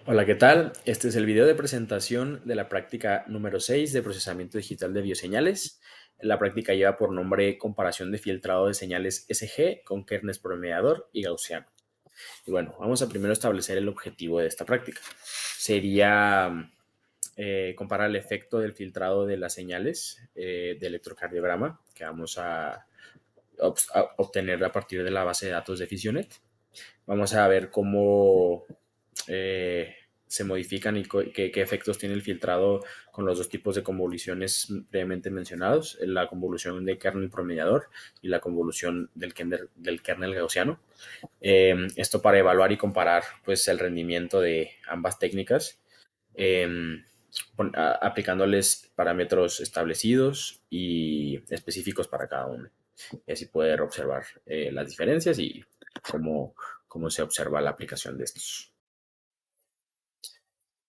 Hola, ¿qué tal? Este es el video de presentación de la práctica número 6 de procesamiento digital de bioseñales. La práctica lleva por nombre comparación de filtrado de señales SG con kernel promediador y gaussiano. Y bueno, vamos a primero establecer el objetivo de esta práctica. Sería comparar el efecto del filtrado de las señales de electrocardiograma que vamos a obtener a partir de la base de datos de Fisionet. Vamos a ver cómo eh, se modifican y qué efectos tiene el filtrado con los dos tipos de convoluciones previamente mencionados, la convolución de kernel promediador y la convolución del kernel gaussiano. Esto para evaluar y comparar pues, el rendimiento de ambas técnicas, eh, aplicándoles parámetros establecidos y específicos para cada uno. Y así poder observar las diferencias y cómo, cómo se observa la aplicación de estos.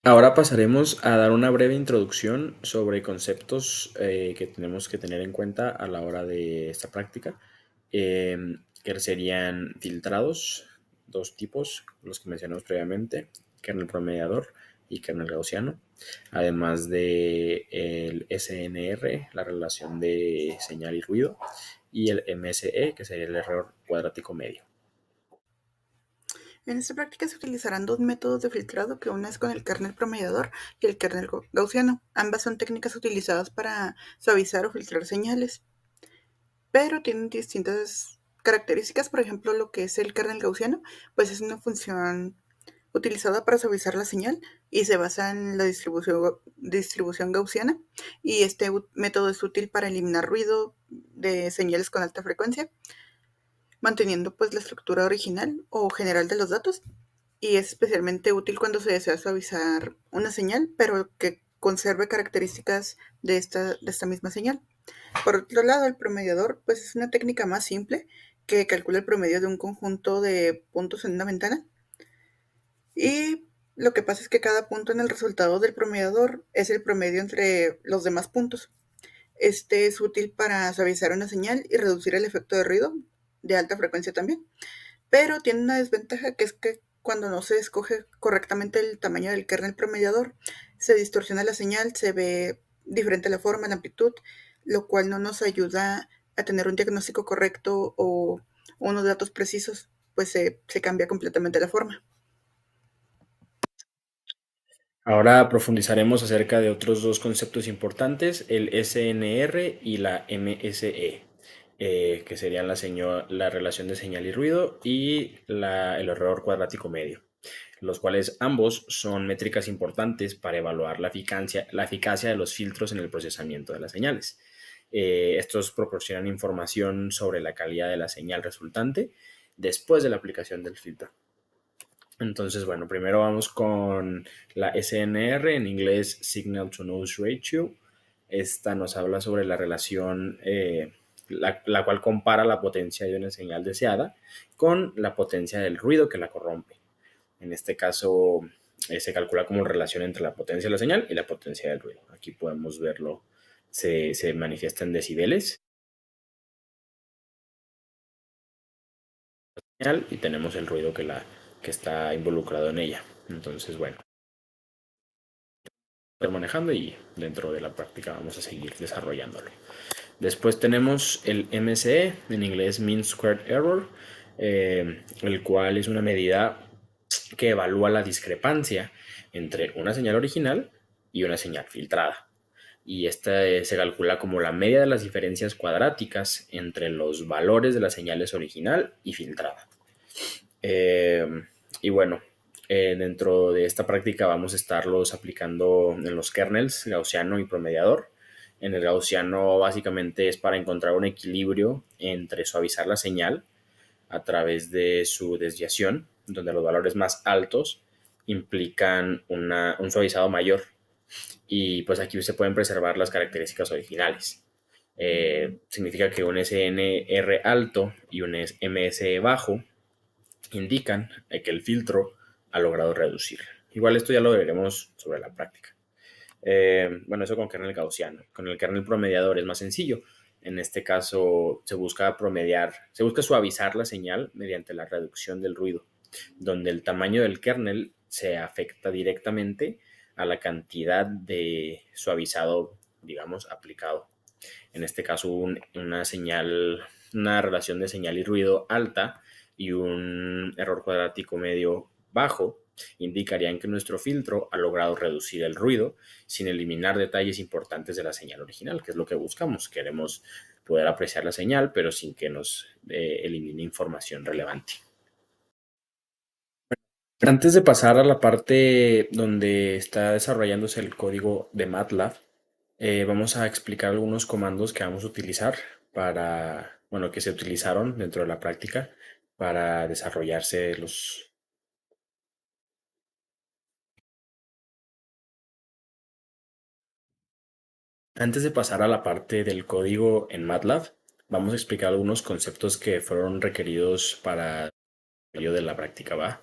Ahora pasaremos a dar una breve introducción sobre conceptos que tenemos que tener en cuenta a la hora de esta práctica, eh, que serían filtrados, dos tipos, los que mencionamos previamente, kernel promediador y kernel gaussiano, además de el SNR, la relación de señal y ruido, y el MSE, que sería el error cuadrático medio. En esta práctica se utilizarán dos métodos de filtrado, que una es con el kernel promediador y el kernel gaussiano. Ambas son técnicas utilizadas para suavizar o filtrar señales, pero tienen distintas características. Por ejemplo, lo que es el kernel gaussiano, pues es una función utilizada para suavizar la señal y se basa en la distribución gaussiana, y este método es útil para eliminar ruido de señales con alta frecuencia, manteniendo pues la estructura original o general de los datos, y es especialmente útil cuando se desea suavizar una señal, pero que conserve características de esta misma señal. Por otro lado, el promediador pues es una técnica más simple que calcula el promedio de un conjunto de puntos en una ventana, y lo que pasa es que cada punto en el resultado del promediador es el promedio entre los demás puntos. Este es útil para suavizar una señal y reducir el efecto de ruido de alta frecuencia también, pero tiene una desventaja, que es que cuando no se escoge correctamente el tamaño del kernel promediador, se distorsiona la señal, se ve diferente la forma, la amplitud, lo cual no nos ayuda a tener un diagnóstico correcto o unos datos precisos, pues se cambia completamente la forma. Ahora profundizaremos acerca de otros dos conceptos importantes, el SNR y la MSE, que serían la relación de señal y ruido y el error cuadrático medio, los cuales ambos son métricas importantes para evaluar la eficacia de los filtros en el procesamiento de las señales. Estos proporcionan información sobre la calidad de la señal resultante después de la aplicación del filtro. Entonces, bueno, primero vamos con la SNR, en inglés Signal to Noise Ratio. Esta nos habla sobre la relación, la cual compara la potencia de una señal deseada con la potencia del ruido que la corrompe. En este caso, se calcula como relación entre la potencia de la señal y la potencia del ruido. Aquí podemos verlo, se manifiesta en decibeles y tenemos el ruido que está involucrado en ella. Entonces, bueno, manejando y dentro de la práctica vamos a seguir desarrollándolo. Después tenemos el MSE, en inglés Mean Squared Error, el cual es una medida que evalúa la discrepancia entre una señal original y una señal filtrada. Y esta se calcula como la media de las diferencias cuadráticas entre los valores de las señales original y filtrada. Eh, y bueno, dentro de esta práctica vamos a estarlos aplicando en los kernels gaussiano y promediador. En el gaussiano básicamente es para encontrar un equilibrio entre suavizar la señal a través de su desviación, donde los valores más altos implican un suavizado mayor, y pues aquí se pueden preservar las características originales. Significa que un SNR alto y un MS bajo indican que el filtro ha logrado reducir. Igual esto ya lo veremos sobre la práctica. Bueno, eso con kernel gaussiano. Con el kernel promediador es más sencillo. En este caso se busca promediar, se busca suavizar la señal mediante la reducción del ruido, donde el tamaño del kernel se afecta directamente a la cantidad de suavizado, digamos, aplicado. En este caso, una relación de señal y ruido alta y un error cuadrático medio bajo indicarían que nuestro filtro ha logrado reducir el ruido sin eliminar detalles importantes de la señal original, que es lo que buscamos. Queremos poder apreciar la señal, pero sin que nos elimine información relevante. Antes de pasar a la parte donde está desarrollándose el código de MATLAB, vamos a explicar algunos comandos que vamos a utilizar bueno, que se utilizaron dentro de la práctica para desarrollarse los. Antes de pasar a la parte del código en MATLAB, vamos a explicar algunos conceptos que fueron requeridos para el desarrollo de la práctica, ¿va?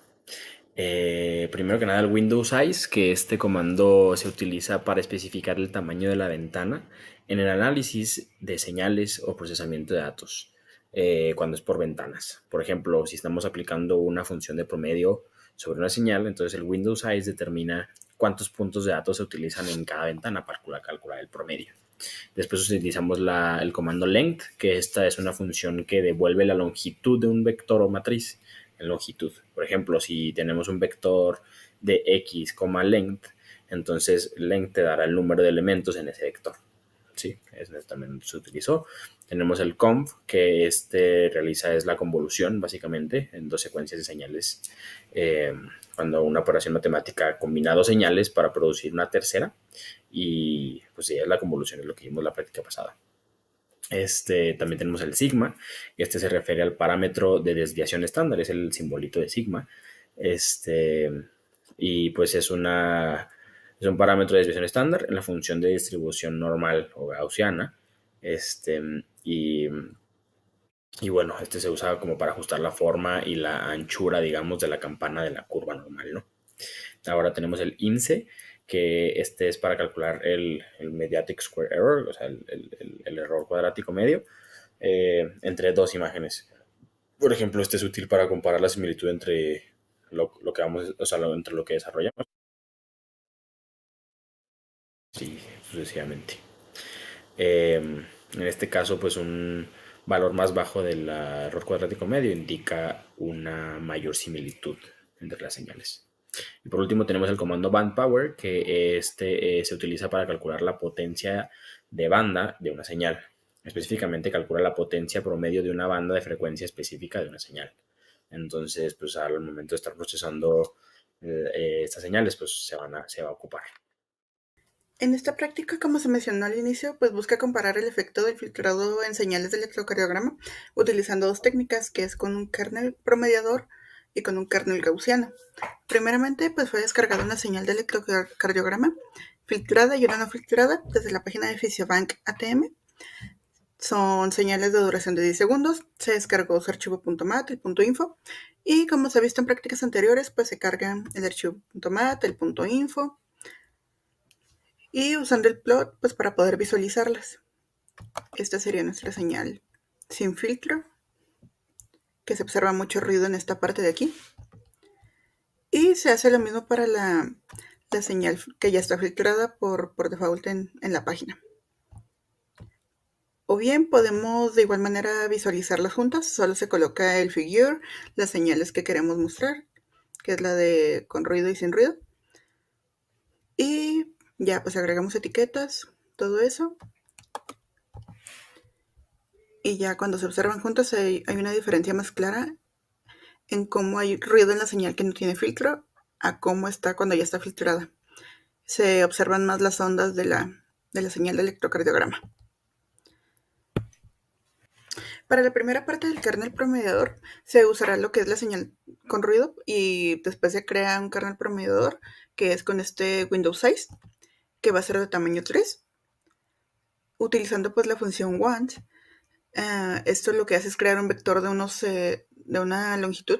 Primero que nada, el Window Size, que este comando se utiliza para especificar el tamaño de la ventana en el análisis de señales o procesamiento de datos, cuando es por ventanas. Por ejemplo, si estamos aplicando una función de promedio sobre una señal, entonces el Window Size determina cuántos puntos de datos se utilizan en cada ventana para calcular el promedio. Después utilizamos el comando length, que esta es una función que devuelve la longitud de un vector o matriz en longitud. Por ejemplo, si tenemos un vector de x, length, entonces length te dará el número de elementos en ese vector. Sí, eso también se utilizó. Tenemos el conv, que realiza la convolución, básicamente, en dos secuencias de señales. Cuando una operación matemática combina dos señales para producir una tercera, y pues ya es la convolución, es lo que vimos la práctica pasada. También tenemos el sigma, se refiere al parámetro de desviación estándar, es el simbolito de sigma. Y pues es un parámetro de desviación estándar en la función de distribución normal o gaussiana. Y, y bueno, se usa como para ajustar la forma y la anchura, digamos, de la campana de la curva normal, ¿no? Ahora tenemos el INSE, que es para calcular el Mediatic Square Error, o sea, el error cuadrático medio, entre dos imágenes. Por ejemplo, es útil para comparar la similitud entre lo que vamos, o sea, entre lo que desarrollamos y sucesivamente. En este caso, pues un valor más bajo del error cuadrático medio indica una mayor similitud entre las señales. Y por último tenemos el comando band power, que se utiliza para calcular la potencia de banda de una señal. Específicamente calcula la potencia promedio de una banda de frecuencia específica de una señal. Entonces, pues al momento de estar procesando estas señales, pues se va a ocupar. En esta práctica, como se mencionó al inicio, pues busca comparar el efecto del filtrado en señales de electrocardiograma utilizando dos técnicas, que es con un kernel promediador y con un kernel gaussiano. Primeramente, pues fue descargada una señal de electrocardiograma filtrada y una no filtrada desde la página de Physiobank ATM. Son señales de duración de 10 segundos. Se descargó su archivo .mat, el .info, y como se ha visto en prácticas anteriores, pues se carga el archivo .mat, el .info, y usando el plot pues para poder visualizarlas. Esta sería nuestra señal sin filtro, que se observa mucho ruido en esta parte de aquí. Y se hace lo mismo para la señal que ya está filtrada por default en la página. O bien podemos de igual manera visualizarlas juntas, solo se coloca el figure, las señales que queremos mostrar, que es la de con ruido y sin ruido. Y ya pues agregamos etiquetas, todo eso. Y ya cuando se observan juntas hay una diferencia más clara en cómo hay ruido en la señal que no tiene filtro a cómo está cuando ya está filtrada. Se observan más las ondas de la señal de electrocardiograma. Para la primera parte del kernel promediador se usará lo que es la señal con ruido y después se crea un kernel promediador que es con este Window Size, que va a ser de tamaño 3, utilizando pues la función want. Esto lo que hace es crear un vector de una longitud,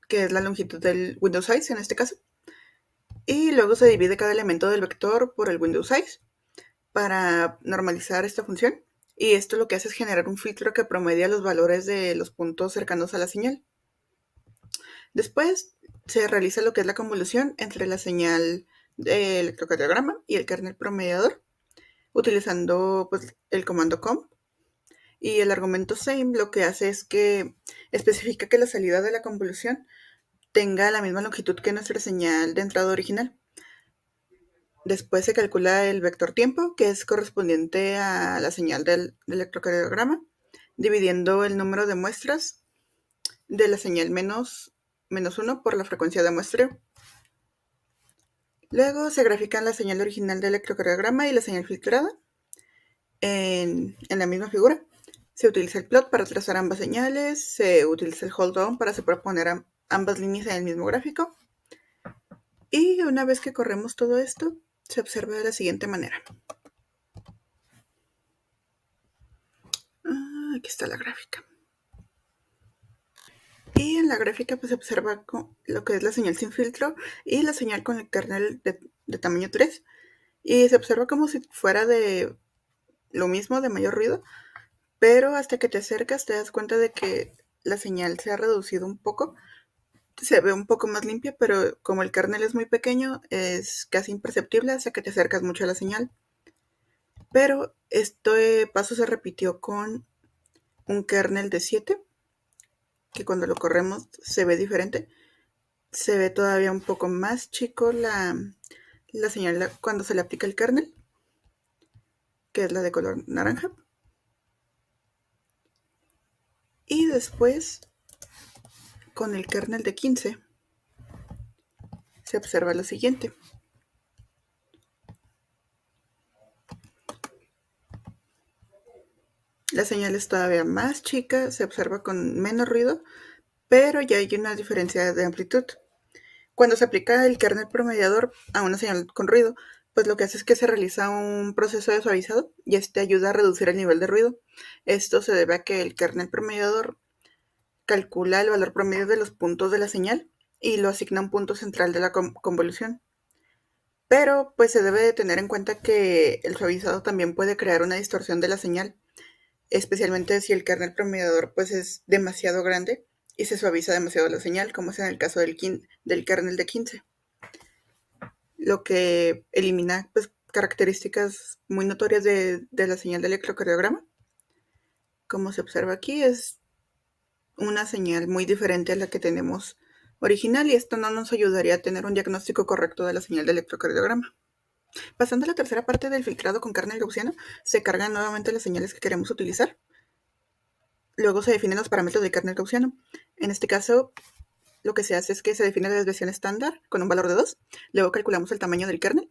que es la longitud del Window Size en este caso, y luego se divide cada elemento del vector por el Window Size para normalizar esta función. Y esto lo que hace es generar un filtro que promedia los valores de los puntos cercanos a la señal. Después se realiza lo que es la convolución entre la señal de electrocardiograma y el kernel promediador, utilizando pues, el comando com. Y el argumento same lo que hace es que especifica que la salida de la convolución tenga la misma longitud que nuestra señal de entrada original. Después se calcula el vector tiempo, que es correspondiente a la señal del electrocardiograma, dividiendo el número de muestras de la señal menos 1 por la frecuencia de muestreo. Luego se grafican la señal original del electrocardiograma y la señal filtrada en la misma figura. Se utiliza el plot para trazar ambas señales, se utiliza el hold down para superponer ambas líneas en el mismo gráfico. Y una vez que corremos todo esto, se observa de la siguiente manera. Aquí está la gráfica. Y en la gráfica pues, se observa lo que es la señal sin filtro y la señal con el kernel de tamaño 3. Y se observa como si fuera de lo mismo, de mayor ruido, pero hasta que te acercas te das cuenta de que la señal se ha reducido un poco. Se ve un poco más limpia, pero como el kernel es muy pequeño, es casi imperceptible hasta que te acercas mucho a la señal. Pero este paso se repitió con un kernel de 7, que cuando lo corremos se ve diferente. Se ve todavía un poco más chico la señal cuando se le aplica el kernel, que es la de color naranja. Y después, con el kernel de 15, se observa lo siguiente. La señal es todavía más chica, se observa con menos ruido, pero ya hay una diferencia de amplitud. Cuando se aplica el kernel promediador a una señal con ruido, pues lo que hace es que se realiza un proceso de suavizado y este ayuda a reducir el nivel de ruido. Esto se debe a que el kernel promediador calcula el valor promedio de los puntos de la señal y lo asigna a un punto central de la convolución. Pero pues se debe de tener en cuenta que el suavizado también puede crear una distorsión de la señal, especialmente si el kernel promediador pues es demasiado grande y se suaviza demasiado la señal, como es en el caso del kernel de 15, lo que elimina pues, características muy notorias de la señal de electrocardiograma. Como se observa aquí, es una señal muy diferente a la que tenemos original y esto no nos ayudaría a tener un diagnóstico correcto de la señal de electrocardiograma. Pasando a la tercera parte del filtrado con kernel gaussiano, se cargan nuevamente las señales que queremos utilizar. Luego se definen los parámetros del kernel gaussiano. En este caso, lo que se hace es que se define la desviación estándar con un valor de 2. Luego calculamos el tamaño del kernel,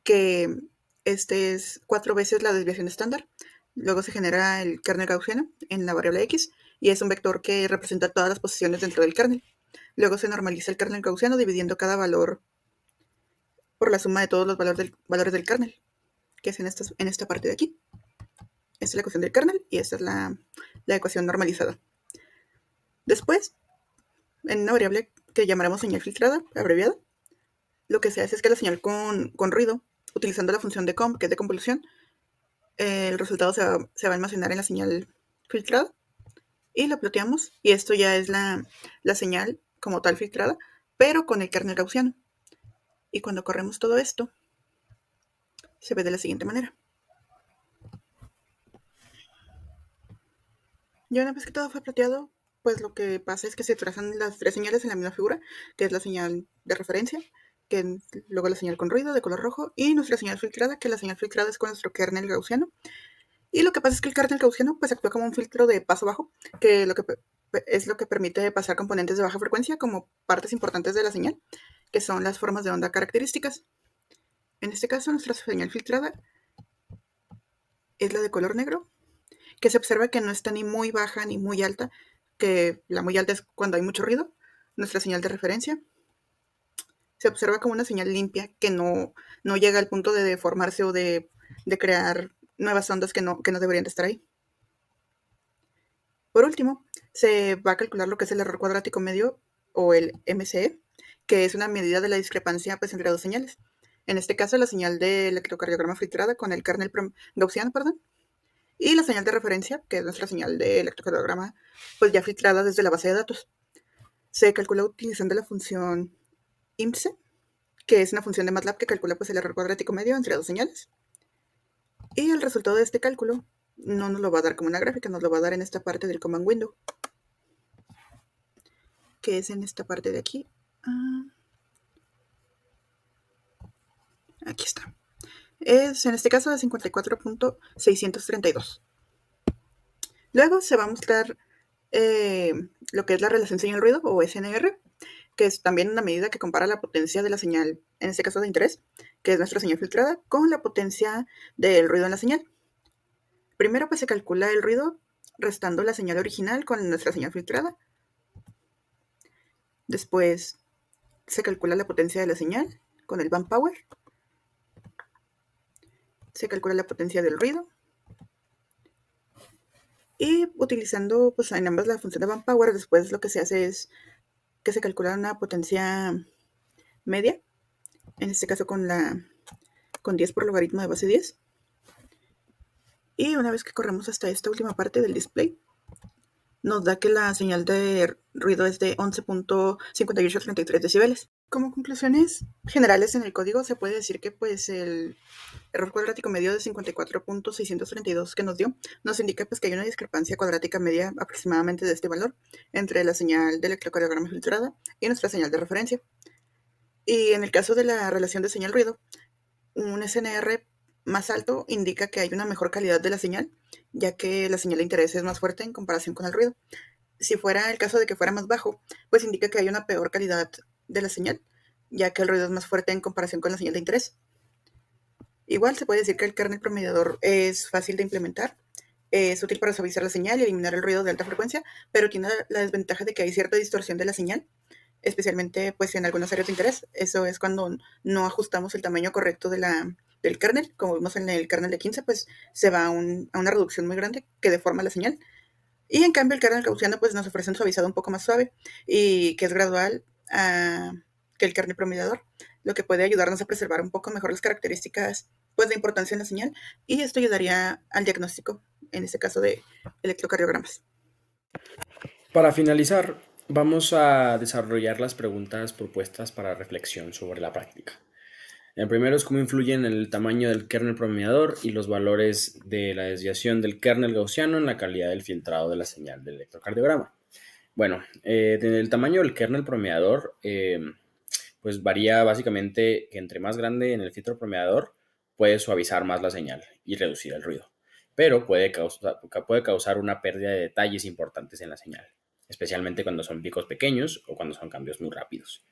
que este es 4 veces la desviación estándar. Luego se genera el kernel gaussiano en la variable x y es un vector que representa todas las posiciones dentro del kernel. Luego se normaliza el kernel gaussiano dividiendo cada valor por la suma de todos los valores del kernel, que es en esta parte de aquí. Esta es la ecuación del kernel y esta es la ecuación normalizada. Después, en una variable que llamaremos señal filtrada, abreviada, lo que se hace es que la señal con ruido, utilizando la función de comp, que es de convolución, el resultado se va a almacenar en la señal filtrada y lo ploteamos y esto ya es la señal como tal filtrada, pero con el kernel gaussiano. Y cuando corremos todo esto, se ve de la siguiente manera. Ya una vez que todo fue plateado, pues lo que pasa es que se trazan las 3 señales en la misma figura, que es la señal de referencia, que luego la señal con ruido de color rojo y nuestra señal filtrada, que la señal filtrada es con nuestro kernel gaussiano. Y lo que pasa es que el kernel gaussiano pues actúa como un filtro de paso bajo, que es lo que permite pasar componentes de baja frecuencia como partes importantes de la señal, que son las formas de onda características. En este caso, nuestra señal filtrada es la de color negro, que se observa que no está ni muy baja ni muy alta, que la muy alta es cuando hay mucho ruido. Nuestra señal de referencia se observa como una señal limpia que no llega al punto de deformarse o de crear nuevas ondas que no deberían de estar ahí. Por último, se va a calcular lo que es el error cuadrático medio o el MCE, que es una medida de la discrepancia pues, entre dos señales. En este caso, la señal de electrocardiograma filtrada con el kernel gaussiano, y la señal de referencia, que es nuestra señal de electrocardiograma, pues ya filtrada desde la base de datos. Se calcula utilizando la función IMSE, que es una función de MATLAB que calcula pues, el error cuadrático medio entre dos señales. Y el resultado de este cálculo no nos lo va a dar como una gráfica, nos lo va a dar en esta parte del command window, que es en esta parte de aquí. Aquí está. Es en este caso de 54.632. Luego se va a mostrar lo que es la relación señal-ruido o SNR, que es también una medida que compara la potencia de la señal, en este caso de interés, que es nuestra señal filtrada, con la potencia del ruido en la señal. Primero pues se calcula el ruido restando la señal original con nuestra señal filtrada. Después se calcula la potencia de la señal con el band power. Se calcula la potencia del ruido. Y utilizando pues en ambas la función de band power, después lo que se hace es que se calcula una potencia media, en este caso con 10 por logaritmo de base 10. Y una vez que corremos hasta esta última parte del display, nos da que la señal de ruido es de 11.5833 decibeles. Como conclusiones generales en el código se puede decir que pues el error cuadrático medio de 54.632 que nos dio nos indica pues que hay una discrepancia cuadrática media aproximadamente de este valor entre la señal de electrocardiograma filtrada y nuestra señal de referencia. Y en el caso de la relación de señal-ruido, un SNR más alto indica que hay una mejor calidad de la señal, ya que la señal de interés es más fuerte en comparación con el ruido. Si fuera el caso de que fuera más bajo, pues indica que hay una peor calidad de la señal, ya que el ruido es más fuerte en comparación con la señal de interés. Igual se puede decir que el kernel promediador es fácil de implementar, es útil para suavizar la señal y eliminar el ruido de alta frecuencia, pero tiene la desventaja de que hay cierta distorsión de la señal, especialmente pues en algunas áreas de interés. Eso es cuando no ajustamos el tamaño correcto del kernel. Como vimos en el kernel de 15, pues se va a una reducción muy grande que deforma la señal. Y en cambio el kernel gaussiano pues nos ofrece un suavizado un poco más suave y que es gradual que el kernel promediador, lo que puede ayudarnos a preservar un poco mejor las características pues de importancia en la señal, y esto ayudaría al diagnóstico, en este caso de electrocardiogramas. Para finalizar, vamos a desarrollar las preguntas propuestas para reflexión sobre la práctica. El primero es cómo influyen el tamaño del kernel promediador y los valores de la desviación del kernel gaussiano en la calidad del filtrado de la señal del electrocardiograma. Bueno, el tamaño del kernel promediador pues varía básicamente que entre más grande en el filtro promediador puede suavizar más la señal y reducir el ruido, pero puede causar una pérdida de detalles importantes en la señal, especialmente cuando son picos pequeños o cuando son cambios muy rápidos.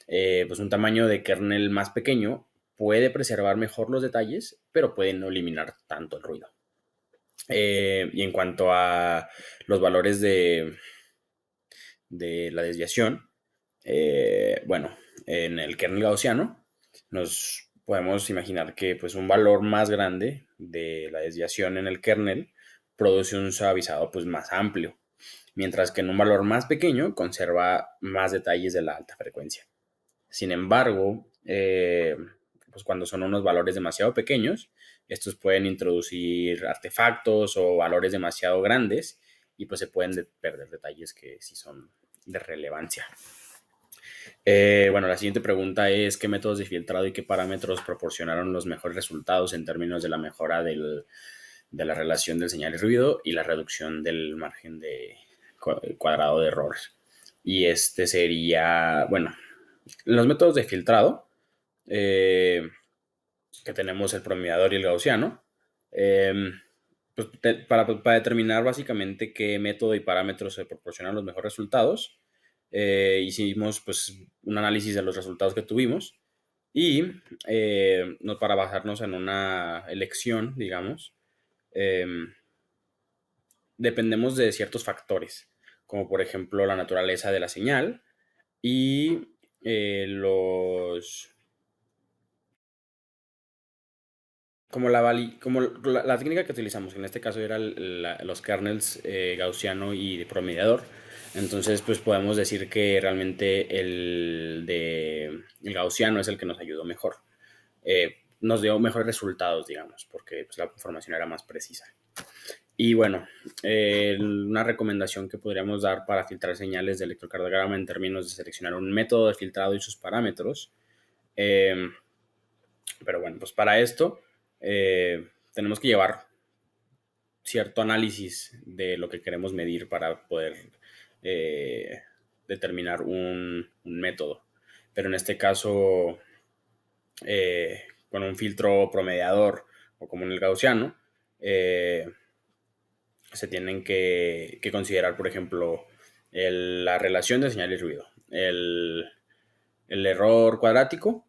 Pues un tamaño de kernel más pequeño puede preservar mejor los detalles, pero puede no eliminar tanto el ruido. Y en cuanto a los valores de la desviación, bueno, en el kernel gaussiano nos podemos imaginar que pues, un valor más grande de la desviación en el kernel produce un suavizado pues, más amplio, mientras que en un valor más pequeño conserva más detalles de la alta frecuencia. Sin embargo, pues cuando son unos valores demasiado pequeños, estos pueden introducir artefactos o valores demasiado grandes y pues se pueden perder detalles que sí son de relevancia. Bueno, la siguiente pregunta es ¿qué métodos de filtrado y qué parámetros proporcionaron los mejores resultados en términos de la mejora de la relación del señal y ruido y la reducción del margen de cuadrado de errores? Y este sería, bueno, los métodos de filtrado, que tenemos el promediador y el gaussiano, pues para determinar básicamente qué método y parámetros se proporcionan los mejores resultados, hicimos pues un análisis de los resultados que tuvimos y no para basarnos en una elección, digamos, eh, dependemos de ciertos factores, como por ejemplo la naturaleza de la señal y los como la técnica que utilizamos, que en este caso era los kernels gaussiano y de promediador. Entonces, pues podemos decir que realmente el gaussiano es el que nos ayudó mejor. Nos dio mejores resultados, digamos, porque pues, la información era más precisa. Y bueno, una recomendación que podríamos dar para filtrar señales de electrocardiograma en términos de seleccionar un método de filtrado y sus parámetros. Eh, pero bueno, pues para esto tenemos que llevar cierto análisis de lo que queremos medir para poder eh, determinar un método. Pero en este caso, con un filtro promediador o como en el gaussiano, se tienen que considerar, por ejemplo, la relación de señal y ruido, el error cuadrático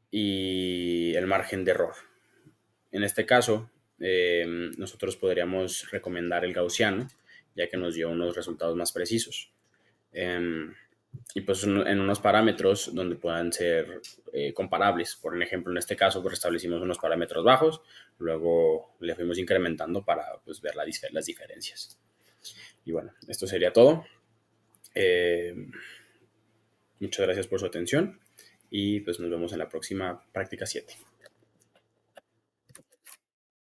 y el margen de error. En este caso, nosotros podríamos recomendar el gaussiano, ya que nos dio unos resultados más precisos. Eh, y pues en unos parámetros donde puedan ser comparables. Por ejemplo, en este caso, pues establecimos unos parámetros bajos, luego le fuimos incrementando para pues, ver las diferencias. Y bueno, esto sería todo. Eh, Muchas gracias por su atención y pues nos vemos en la próxima práctica 7.